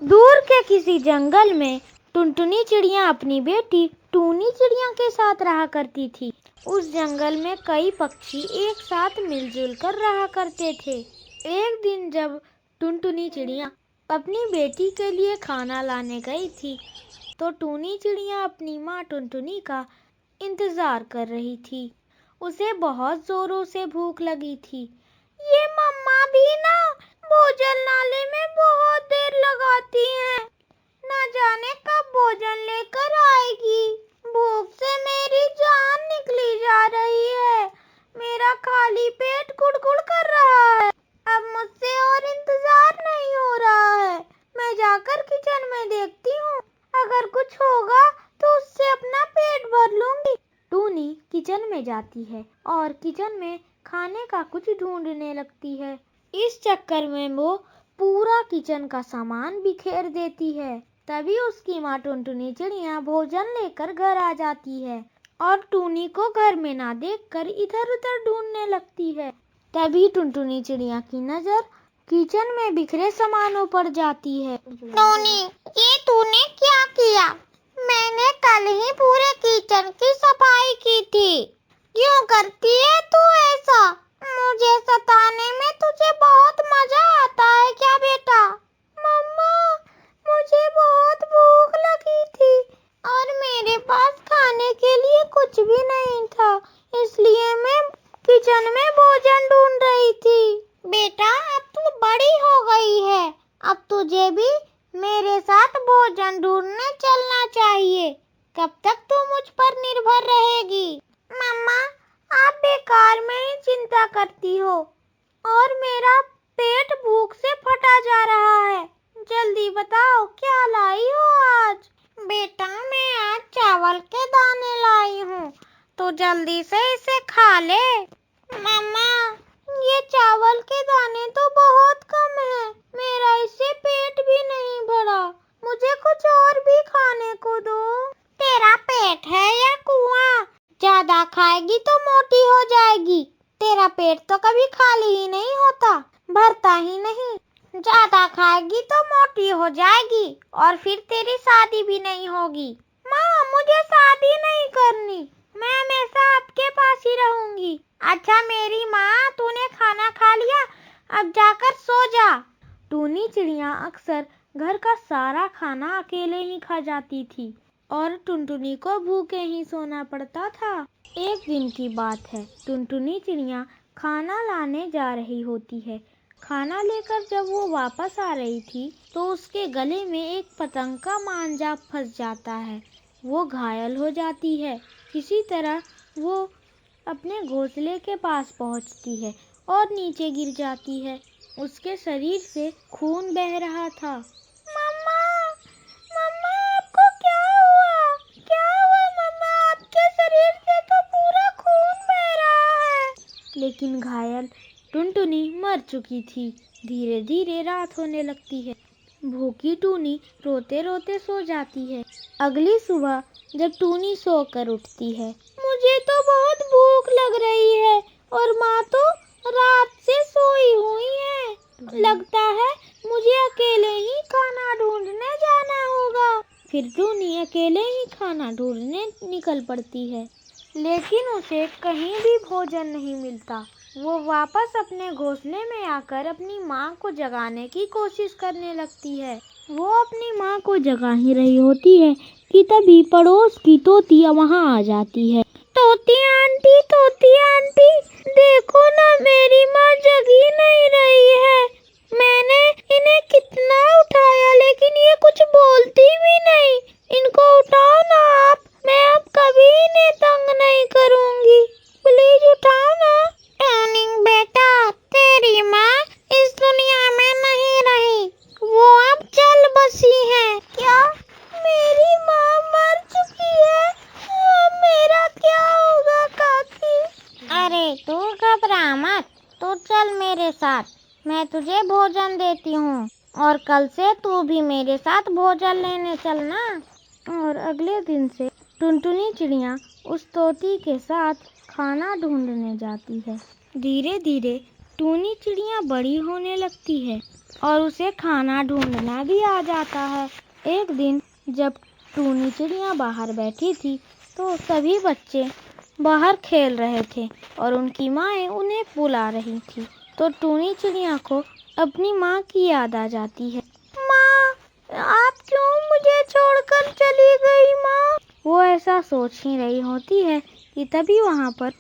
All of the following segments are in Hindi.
दूर के किसी जंगल में टुनटुनी चिड़िया अपनी बेटी टूनी चिड़िया के साथ रहा करती थी। उस जंगल में कई पक्षी एक साथ मिलजुल कर रहा करते थे। एक दिन जब टुनटुनी चिड़िया अपनी बेटी के लिए खाना लाने गई थी, तो टूनी चिड़िया अपनी माँ टुनटुनी का इंतजार कर रही थी। उसे बहुत जोरों से भूख लगी थी। ये मम्मा भी ना भोजन लाने में बहुत देर लगाती हैं। ना जाने कब भोजन लेकर आएगी। भूख से मेरी जान निकली जा रही है। मेरा खाली पेट गुड़गुड़ कर रहा है। अब मुझसे और इंतजार नहीं हो रहा है। मैं जाकर किचन में देखती हूँ। अगर कुछ होगा तो उससे अपना पेट भर लूंगी। टूनी किचन में जाती है और किचन में खाने का कुछ ढूंढने लगती है। इस चक्कर में वो पूरा किचन का सामान बिखेर देती है। तभी उसकी माँ टुनटुनी चिड़िया भोजन लेकर घर आ जाती है और टूनी को घर में ना देखकर इधर उधर ढूंढने लगती है। तभी टुनटुनी चिड़िया की नजर किचन में बिखरे सामानों पर जाती है। टूनी, ये तूने क्या किया? मैंने कल ही पूरे किचन की सफाई की थी। क्यों करती है तू ऐसा? मुझे सताने में तुझे बहुत मजा आता है क्या बेटा? मम्मा, मुझे बहुत भूख लगी थी और मेरे पास खाने के लिए कुछ भी नहीं था, इसलिए मैं किचन में भोजन ढूंढ रही थी। बेटा, अब तू बड़ी हो गई है। अब तुझे भी मेरे साथ भोजन ढूंढने चलना चाहिए। कब तक तू मुझ पर निर्भर रहेगी? मम्मा, आप बेकार में ही चिंता करती हो और मेरा पेट भूख से फटा जा रहा है। जल्दी बताओ, क्या लाई हो आज? बेटा, मैं आज चावल के दाने लाई हूँ, तो जल्दी से इसे खा ले। मम्मा, ये चावल के दाने तो बहुत कम है। मेरा इससे पेट भी नहीं भरा। मुझे कुछ और भी खाने को दो। तेरा पेट है या कुआं? ज्यादा खाएगी तो मोटी हो जाएगी। तेरा पेट तो कभी खाली ही नहीं होता, भरता ही नहीं। ज्यादा खाएगी तो मोटी हो जाएगी और फिर तेरी शादी भी नहीं होगी। माँ, मुझे शादी नहीं करनी। मैं हमेशा आपके पास ही रहूंगी। अच्छा मेरी माँ, तूने खाना खा लिया, अब जाकर सो जा। टूनी चिड़िया अक्सर घर का सारा खाना अकेले ही खा जाती थी और टुनटुनी को भूखे ही सोना पड़ता था। एक दिन की बात है, टुनटुनी चिड़िया खाना लाने जा रही होती है। खाना लेकर जब वो वापस आ रही थी, तो उसके गले में एक पतंग का मांजा फंस जाता है। वो घायल हो जाती है। किसी तरह वो अपने घोंसले के पास पहुंचती है और नीचे गिर जाती है। उसके शरीर से खून बह रहा था। मम्मा, मम्मा, आपको क्या हुआ? क्या हुआ मम्मा? आपके शरीर से तो पूरा खून बह रहा है। लेकिन घायल टुनटुनी मर चुकी थी। धीरे धीरे रात होने लगती है। भूखी टूनी रोते रोते सो जाती है। अगली सुबह जब टूनी सोकर उठती है, मुझे तो बहुत भूख लग रही है और माँ तो रात से सोई हुई है। लगता है मुझे अकेले ही खाना ढूंढने जाना होगा। फिर टूनी अकेले ही खाना ढूंढने निकल पड़ती है, लेकिन उसे कहीं भी भोजन नहीं मिलता। वो वापस अपने घोंसले में आकर अपनी माँ को जगाने की कोशिश करने लगती है। वो अपनी माँ को जगा ही रही होती है कि तभी पड़ोस की तोती वहाँ आ जाती है। तोती आंटी, देखो ना, मेरी माँ जगी नहीं रही है। मैंने इन्हें कितना उठाया, लेकिन ये कुछ बोलती भी नहीं। इनको उठाओ ना आप। मैं अब कभी इन्हें तंग नहीं करूँगी। प्लीज उठाओ ना। टूनी बेटा, तेरी माँ इस दुनिया में नहीं रही, वो अब चल बसी है। क्या? मेरी माँ मर चुकी है? मेरा क्या होगा काकी? अरे तू घबरा मत, तू चल मेरे साथ, मैं तुझे भोजन देती हूँ और कल से तू भी मेरे साथ भोजन लेने चलना। और अगले दिन से टुनटुनी चिड़िया उस तोती के साथ खाना ढूंढने जाती है। धीरे धीरे टूनी चिड़िया बड़ी होने लगती है और उसे खाना ढूंढना भी आ जाता है। एक दिन जब टूनी चिड़िया बाहर बैठी थी तो सभी बच्चे बाहर खेल रहे थे और उनकी माएँ उन्हें बुला रही थी। तो टूनी चिड़िया को अपनी माँ की याद आ जाती है। माँ, आप क्यों मुझे छोड़कर चली गई माँ? वो ऐसा सोच ही रही होती है कि तभी वहाँ पर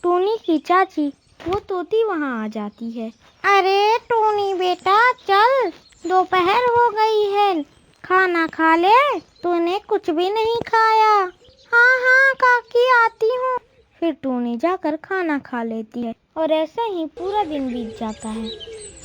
टूनी की चाची वो तोती वहाँ आ जाती है। अरे टूनी बेटा, चल, दोपहर हो गई है, खाना खा ले। तूने कुछ भी नहीं खाया। हाँ हाँ काकी, आती हूँ। फिर टूनी जाकर खाना खा लेती है और ऐसे ही पूरा दिन बीत जाता है।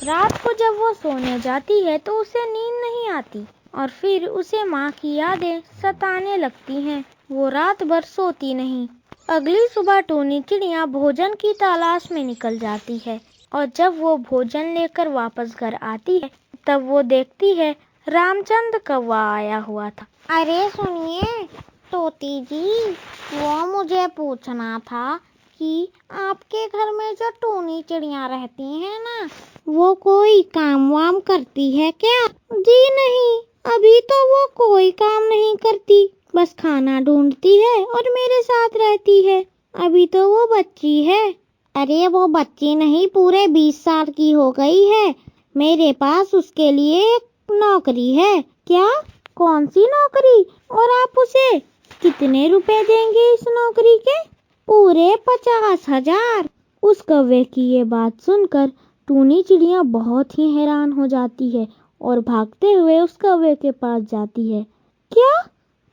रात को जब वो सोने जाती है तो उसे नींद नहीं आती और फिर उसे माँ की यादें सताने लगती हैं। वो रात भर सोती नहीं। अगली सुबह टूनी चिड़िया भोजन की तलाश में निकल जाती है और जब वो भोजन लेकर वापस घर आती है तब वो देखती है रामचंद्र कौवा आया हुआ था। अरे सुनिए तोती जी, वो मुझे पूछना था कि आपके घर में जो टूनी चिड़िया रहती है ना, वो कोई काम वाम करती है क्या? जी नहीं, अभी तो वो कोई काम नहीं करती, बस खाना ढूंढती है और मेरे साथ रहती है। अभी तो वो बच्ची है। अरे वो बच्ची नहीं, पूरे 20 साल की हो गई है। मेरे पास उसके लिए एक नौकरी है। क्या? कौन सी नौकरी? और आप उसे कितने रुपए देंगे इस नौकरी के? पूरे 50,000। उस कौवे की ये बात सुनकर टूनी चिड़िया बहुत ही हैरान हो जाती है और भागते हुए उस कौवे के पास जाती है। क्या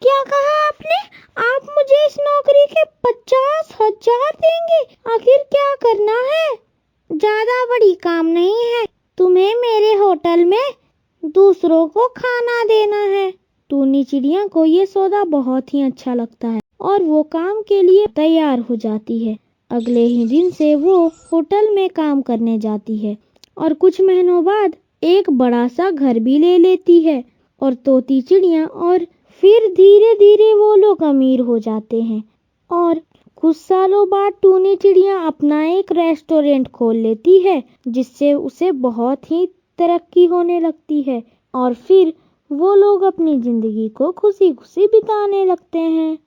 क्या कहा आपने? आप मुझे इस नौकरी के 50,000 देंगे? आखिर क्या करना है? ज्यादा बड़ी काम नहीं है, तुम्हें मेरे होटल में दूसरों को खाना देना है। टूनी चिड़िया को ये सौदा बहुत ही अच्छा लगता है और वो काम के लिए तैयार हो जाती है। अगले ही दिन से वो होटल में काम करने जाती है और कुछ महीनों बाद एक बड़ा सा घर भी ले लेती है और तोती चिड़िया और फिर धीरे धीरे वो लोग अमीर हो जाते हैं और कुछ सालों बाद टूनी चिड़िया अपना एक रेस्टोरेंट खोल लेती है जिससे उसे बहुत ही तरक्की होने लगती है और फिर वो लोग अपनी जिंदगी को खुशी खुशी बिताने लगते हैं।